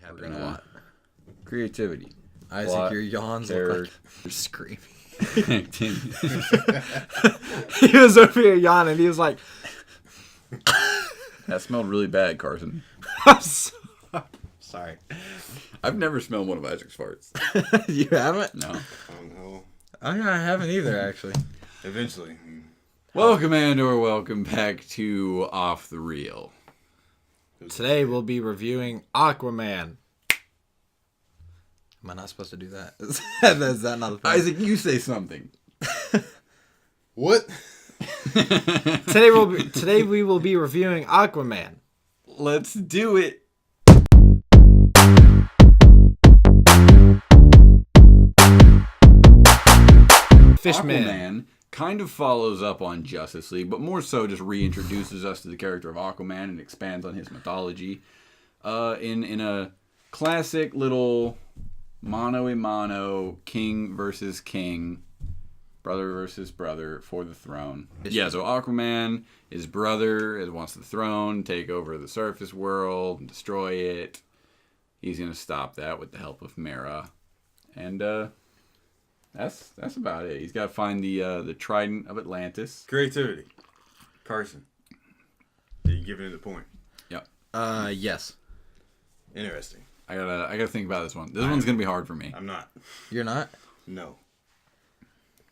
Happening a lot. Creativity. Isaac, Plot, your yawns look like you're screaming. He was over here yawning. He was like, That smelled really bad, Carson. I'm sorry. I've never smelled one of Isaac's farts. You haven't? No. Oh no. I haven't either, actually. Eventually. Welcome, Andor. Welcome back to Off the Reel. Today we'll be reviewing Aquaman. Am I not supposed to do that? Is that not a thing? Isaac, you say something. What? Today we will be reviewing Aquaman. Let's do it. Fishman. Aquaman kind of follows up on Justice League, but more so just reintroduces us to the character of Aquaman and expands on his mythology in a classic little mano-a-mano, king versus king, brother versus brother for the throne. Yeah, so Aquaman, his brother, wants the throne, take over the surface world, and destroy it. He's going to stop that with the help of Mera. And that's about it. He's got to find the Trident of Atlantis. Creativity. Carson. Are you giving it a point? Yep. Yes. Interesting. I gotta think about this one. This one's gonna be hard for me. I'm not. You're not? No.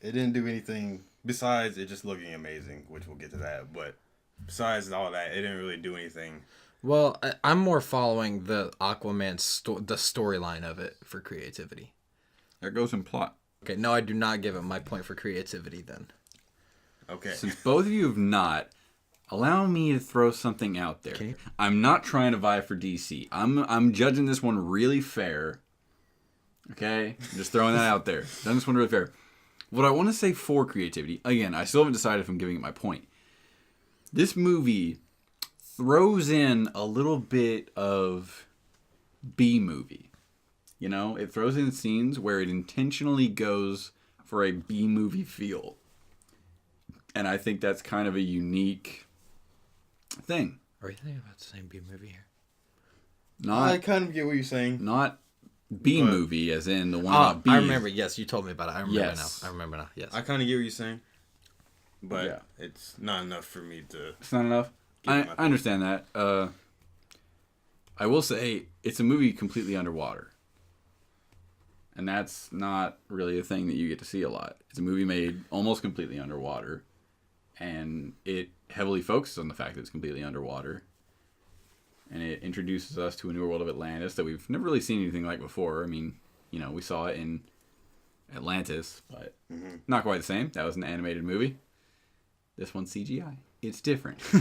It didn't do anything besides it just looking amazing, which we'll get to that. But besides all that, it didn't really do anything. Well, I'm more following the Aquaman the storyline of it for creativity. That goes in plot. Okay, no, I do not give it my point for creativity then. Okay. Since both of you have not, allow me to throw something out there. Okay. I'm not trying to vie for DC. I'm judging this one really fair. Okay? I'm just throwing that out there. Judging this one really fair. What I want to say for creativity, again, I still haven't decided if I'm giving it my point. This movie throws in a little bit of B-movie. You know? It throws in scenes where it intentionally goes for a B-movie feel. And I think that's kind of a unique thing. Are you thinking about the same B movie here? I kind of get what you're saying. Not B movie, as in the one about bees. I remember. Yes, you told me about it. I remember Yes. now. I remember now. Yes. I kind of get what you're saying. But Yeah. it's not enough for me to... It's not enough. I understand that. I will say it's a movie completely underwater. And that's not really a thing that you get to see a lot. It's a movie made almost completely underwater. And it heavily focuses on the fact that it's completely underwater. And it introduces us to a new world of Atlantis that we've never really seen anything like before. I mean, you know, we saw it in Atlantis, but not quite the same. That was an animated movie. This one's CGI. It's different. I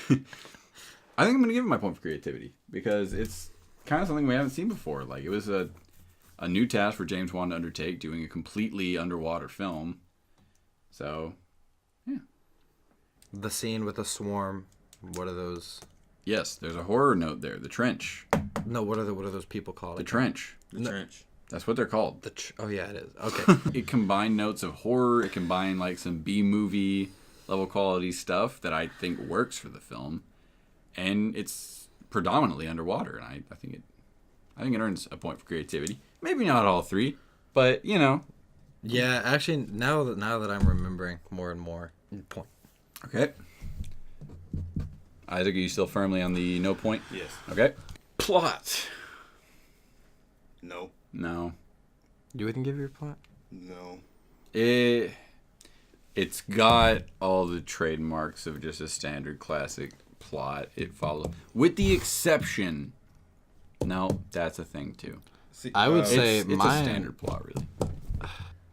think I'm going to give it my point for creativity because it's kind of something we haven't seen before. Like, it was a new task for James Wan to undertake, doing a completely underwater film. So, yeah. The scene with the swarm. What are those? Yes, there's a horror note there. The trench. No, what are those people called? The trench. The trench. That's what they're called. Oh yeah, it is. Okay. It combined notes of horror. It combined like some B-movie level quality stuff that I think works for the film, and it's predominantly underwater. And I think it earns a point for creativity. Maybe not all three, but you know. Yeah, actually, now that I'm remembering more and more, point. Okay. Isaac, are you still firmly on the no point? Yes. Okay. Plot. No. No. You wouldn't give your plot? No. It's got all the trademarks of just a standard classic plot. It follows, with the exception. No, that's a thing too. See, I would say it's a standard plot, really.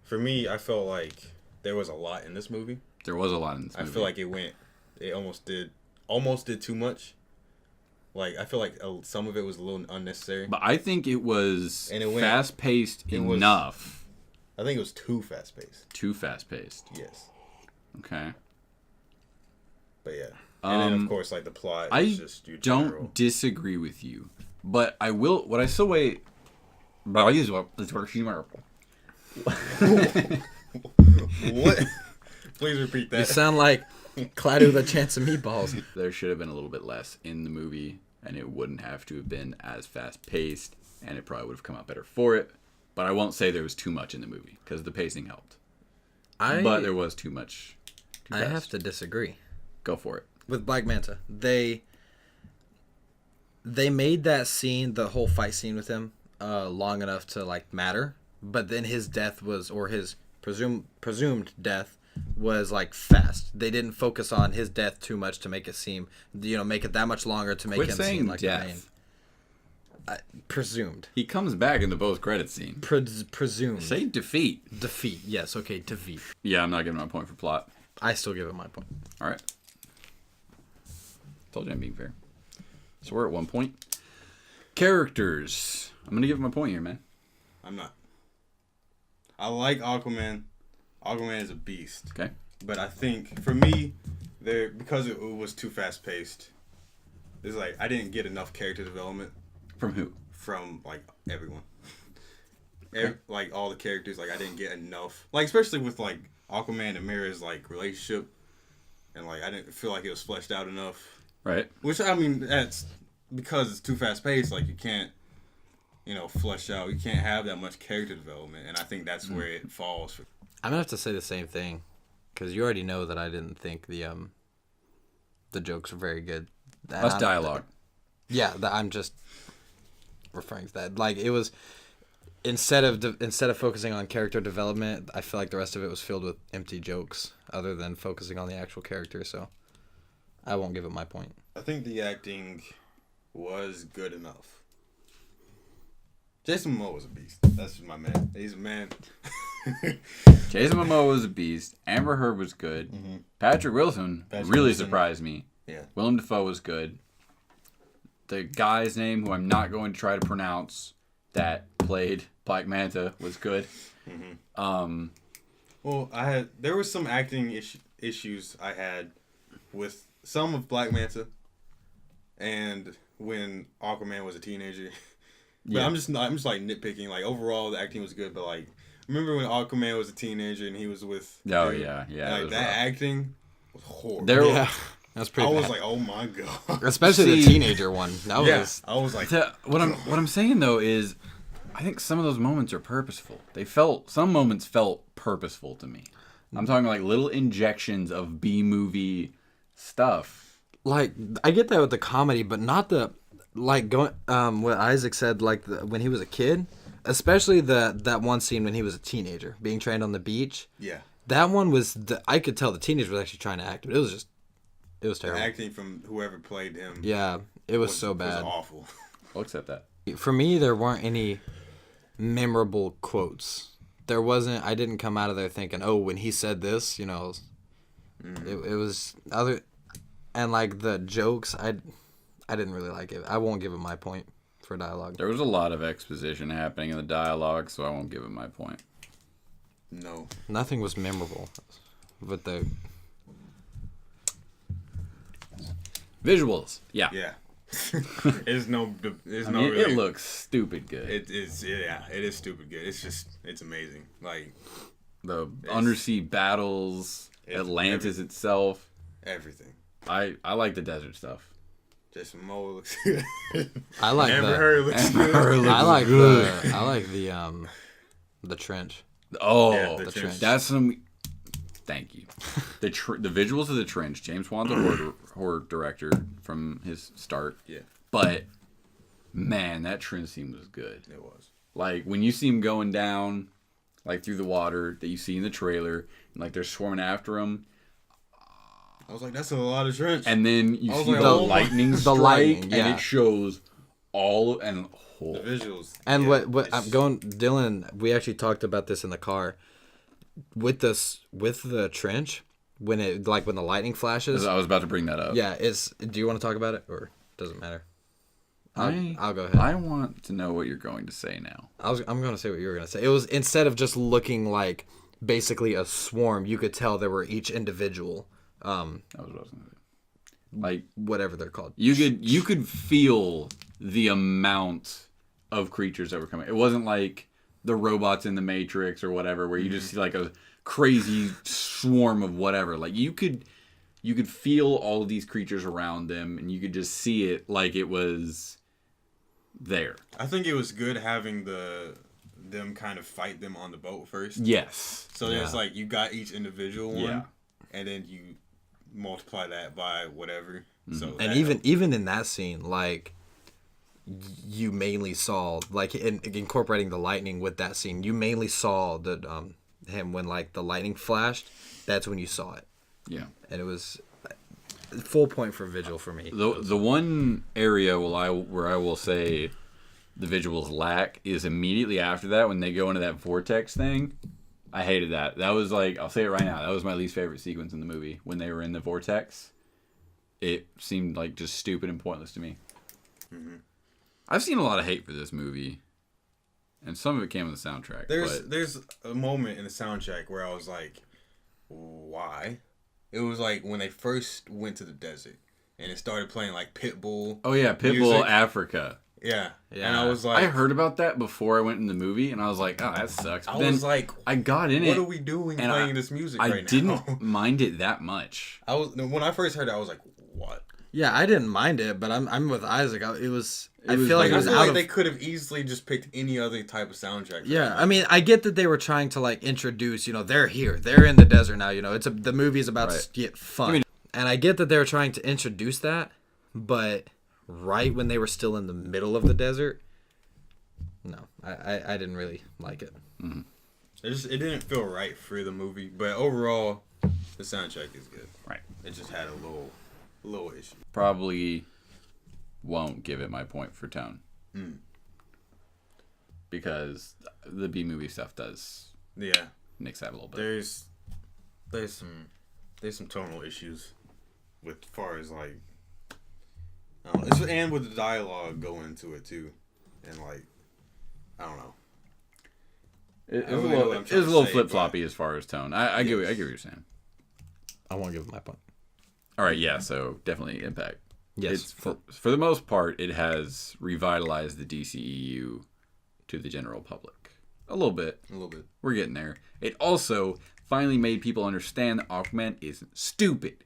For me, I felt like there was a lot in this movie. There was a lot in this movie. I feel like it almost did too much. Like, I feel like some of it was a little unnecessary. But I think it was fast-paced enough. I think it was too fast-paced. Too fast-paced. Yes. Okay. But yeah. And then, of course, like, the plot is just your don't general. disagree with you. But I will... What I still wait... But I use what? What? Please repeat that. You sound like Clyde with a chance of meatballs. There should have been a little bit less in the movie and it wouldn't have to have been as fast paced, and it probably would have come out better for it. But I won't say there was too much in the movie because the pacing helped. But there was too much. Too fast. I have to disagree. Go for it. With Black Manta, they made that scene, the whole fight scene with him, long enough to like matter. But then his death was, or his presumed death was like fast. They didn't focus on his death too much to make it seem, make it that much longer to make Quit him saying seem like death. the main. Presumed. He comes back in the post-credits scene. Presumed. Say defeat. Defeat. Yes. Okay. Defeat. Yeah, I'm not giving my point for plot. I still give it my point. All right. Told you I'm being fair. So we're at 1 point. Characters. I'm going to give him a point here, man. I'm not. I like Aquaman. Aquaman is a beast. Okay. But I think, for me, because it was too fast-paced, it's like I didn't get enough character development. From who? From, like, everyone. Like, all the characters, like, I didn't get enough. Like, especially with, like, Aquaman and Mira's, like, relationship. And, like, I didn't feel like it was fleshed out enough. Right. Which, I mean, that's because it's too fast-paced. Like, you can't, flesh out. You can't have that much character development. And I think that's where it falls. I'm gonna have to say the same thing, because you already know that I didn't think the jokes were very good. That's dialogue. Yeah, I'm just referring to that. Like, it was instead of focusing on character development, I feel like the rest of it was filled with empty jokes, other than focusing on the actual character. So I won't give it my point. I think the acting was good enough. Jason Momoa was a beast. That's my man. He's a man. Jason Momoa was a beast. Amber Heard was good. Mm-hmm. Patrick Wilson really surprised me. Yeah. Willem Dafoe was good. The guy's name, who I'm not going to try to pronounce, that played Black Manta was good. Mm-hmm. Well, there was some acting issues I had with some of Black Manta, and when Aquaman was a teenager. But yeah. I'm just like nitpicking. Like, overall, the acting was good, but like, remember when Aquaman was a teenager and he was with? Oh yeah. Like, that rough. Acting was horrible. That's pretty. I bad. was like, oh my god. Especially the teenager one. That was. I was like, what I'm saying though is, I think some of those moments are purposeful. Some moments felt purposeful to me. I'm talking like little injections of B-movie stuff. Like, I get that with the comedy, but not the. Like, going what Isaac said, like when he was a kid, especially that one scene when he was a teenager being trained on the beach. Yeah, that one was I could tell the teenager was actually trying to act, but it was terrible. The acting from whoever played him. Yeah, it was so bad. It was awful. I'll accept that. For me, there weren't any memorable quotes. There wasn't. I didn't come out of there thinking, "Oh, when he said this," it was other, and like the jokes, I didn't really like it. I won't give it my point for dialogue. There was a lot of exposition happening in the dialogue, so I won't give it my point. No. Nothing was memorable. But the visuals, yeah. It looks stupid good. It is stupid good. It's amazing. Like, the undersea battles, Atlantis itself. Everything. I like the desert stuff. Jason Momoa looks good. I like Amber Heard looks good. I like the trench. Oh, yeah, the trench. That's some. Thank you. The visuals of the trench. James Wan's a horror director from his start. Yeah. But man, that trench scene was good. It was. Like, when you see him going down, like, through the water that you see in the trailer, and like they're swarming after him. I was like, that's a lot of trench. And then you see like, the lightning strike, and yeah. it shows all the visuals. And what I'm going, Dylan, we actually talked about this in the car. With the trench, when the lightning flashes. I was about to bring that up. Yeah, do you want to talk about it, or does it matter? I'll go ahead. I want to know what you're going to say now. I'm going to say what you were going to say. It was, instead of just looking like basically a swarm, you could tell there were each individual. That was what I was going to say. Like, whatever they're called. You could feel the amount of creatures that were coming. It wasn't like the robots in the Matrix or whatever, where you just see like a crazy swarm of whatever. Like, you could you could feel all of these creatures around them, and you could just see it like it was there. I think it was good having them kind of fight them on the boat first. Yes. So there's like, you got each individual one, Yeah. and then you multiply that by whatever. Mm-hmm. So And even in that scene, like, you mainly saw, like, incorporating the lightning with that scene, you mainly saw him when, like, the lightning flashed. That's when you saw it. Yeah. And it was full point for Vigil for me. The one area where I will say the visuals lack is immediately after that, when they go into that vortex thing. I hated that. That was like, I'll say it right now, that was my least favorite sequence in the movie. When they were in the vortex, it seemed like just stupid and pointless to me. Mm-hmm. I've seen a lot of hate for this movie, and some of it came on the soundtrack. There's a moment in the soundtrack where I was like, why? It was like when they first went to the desert, and it started playing like Pitbull. Oh yeah, Pitbull Africa. Yeah. And I was like, I heard about that before I went in the movie, and I was like, oh, that sucks. But I was like, I got in what are we doing playing this music right now? I didn't mind it that much. When I first heard it, I was like, what? Yeah, I didn't mind it, but I'm with Isaac. I feel like like they could have easily just picked any other type of soundtrack. Yeah, I mean, I get that they were trying to like introduce, they're here, they're in the desert now. The movie's about to get fun, and I get that they were trying to introduce that, but right when they were still in the middle of the desert, no, I didn't really like it. Mm-hmm. It didn't feel right for the movie, but overall, the soundtrack is good. Right. It just had a little issue. Probably won't give it my point for tone. Because the B-movie stuff does nix that a little bit. There's some tonal issues with far as like, I don't know, and with the dialogue going into it too, and like, I don't know. It was a little flip-floppy as far as tone. I get what you're saying. I won't give it my point. All right, yeah, so definitely Impact. Yes. For the most part, it has revitalized the DCEU to the general public. A little bit. We're getting there. It also finally made people understand that Aquaman isn't stupid.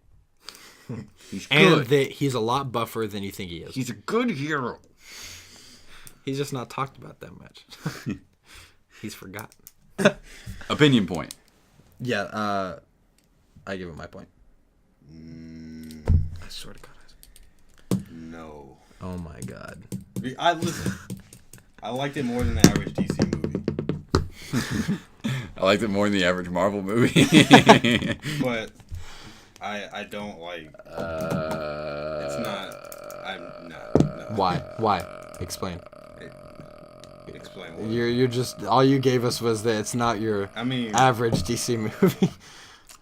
He's good. And he's a lot buffer than you think he is. He's a good hero. He's just not talked about that much. He's forgotten. Opinion point. Yeah, I give it my point. I swear to God. No. Oh my God. I liked it more than the average DC movie. I liked it more than the average Marvel movie. But I don't like. It's not. No. Why? Explain. Explain what? You're just all you gave us was that it's not your average DC movie.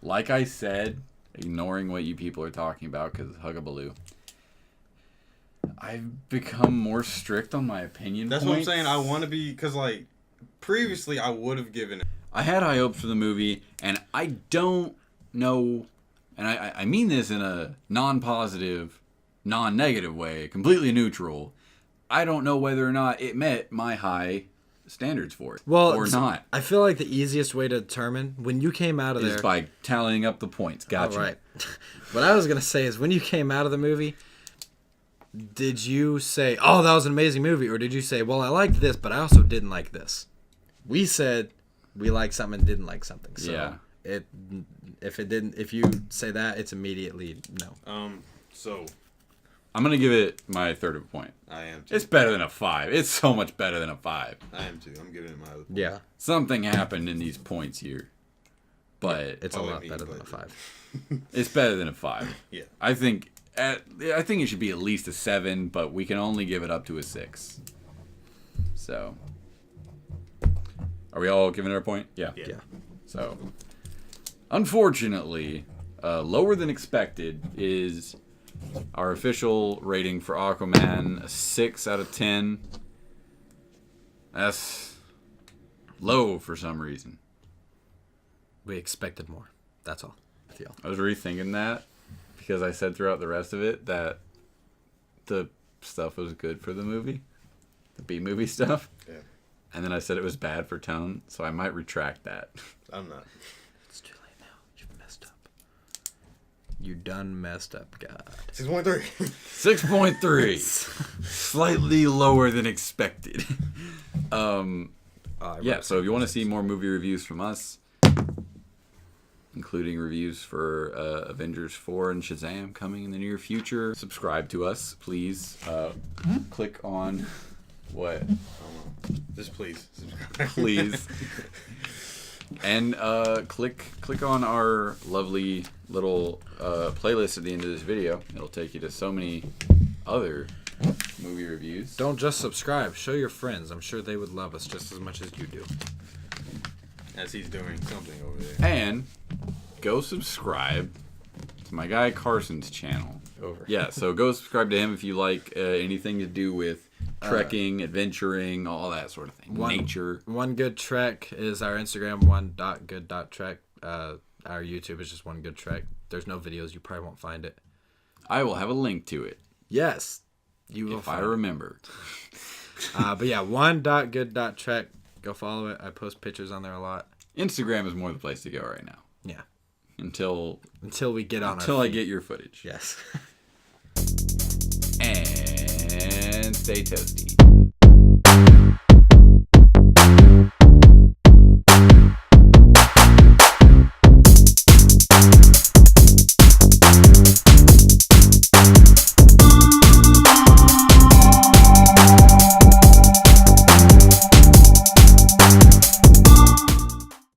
Like I said, ignoring what you people are talking about because Hugabaloo, I've become more strict on my opinion. That's points. what I'm saying. I want to be, because like previously I would have given it. I had high hopes for the movie, and I don't know, and I mean this in a non-positive, non-negative way, completely neutral. I don't know whether or not it met my high standards for it, or not. I feel like the easiest way to determine when you came out of there is by tallying up the points. Gotcha. All right. What I was gonna say is when you came out of the movie, did you say, "Oh, that was an amazing movie," or did you say, "Well, I liked this, but I also didn't like this"? We said we liked something and didn't like something. So yeah. If you say that, it's immediately no. So I'm gonna give it my third of a point. I am too. It's better than a 5. It's so much better than a 5. I am too. I'm giving it my other point. Yeah. Something happened in these points here, but It's a lot better than a 5. It's better than a 5. Yeah. I think it should be at least a 7, but we can only give it up to a 6. So, are we all giving it our point? Yeah. Yeah. So, unfortunately, lower than expected is our official rating for Aquaman, a 6 out of 10. That's low for some reason. We expected more. That's all. I was rethinking that because I said throughout the rest of it that the stuff was good for the movie, the B-movie stuff. Yeah. And then I said it was bad for tone, so I might retract that. I'm not. It's too late now. You've messed up. You done messed up, God. 6.3. 6.3. Slightly lower than expected. Yeah, so if you want to see more movie reviews from us, including reviews for Avengers 4 and Shazam coming in the near future, subscribe to us, please. Click on what? Just please subscribe. Please. And click on our lovely little playlist at the end of this video. It'll take you to so many other movie reviews. Don't just subscribe. Show your friends. I'm sure they would love us just as much as you do. As he's doing something over there. And go subscribe to my guy Carson's channel. Over. Yeah, so go subscribe to him if you like anything to do with trekking, adventuring, all that sort of thing. Nature. One Good Trek is our Instagram, one.good.trek. Our YouTube is just One Good Trek. There's no videos. You probably won't find it. I will have a link to it. Yes. You will if I remember. But yeah, one.good.trek. Go follow it. I post pictures on there a lot. Instagram is more the place to go right now. Yeah. Until we get on Until I get your footage. Yes. And stay toasty.